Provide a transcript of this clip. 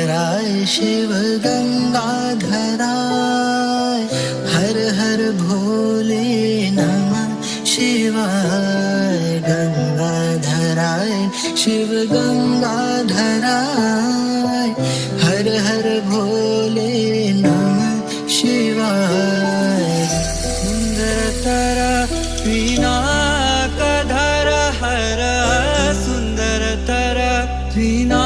गंगाधराय शिव गंगाधराय, हर हर भोले नमः शिवाय। गंगाधराय शिव गंगाधराय, हर हर भोले नमः शिवाय। सुंदरतर पिनाकधर हर सुंदरतर पिना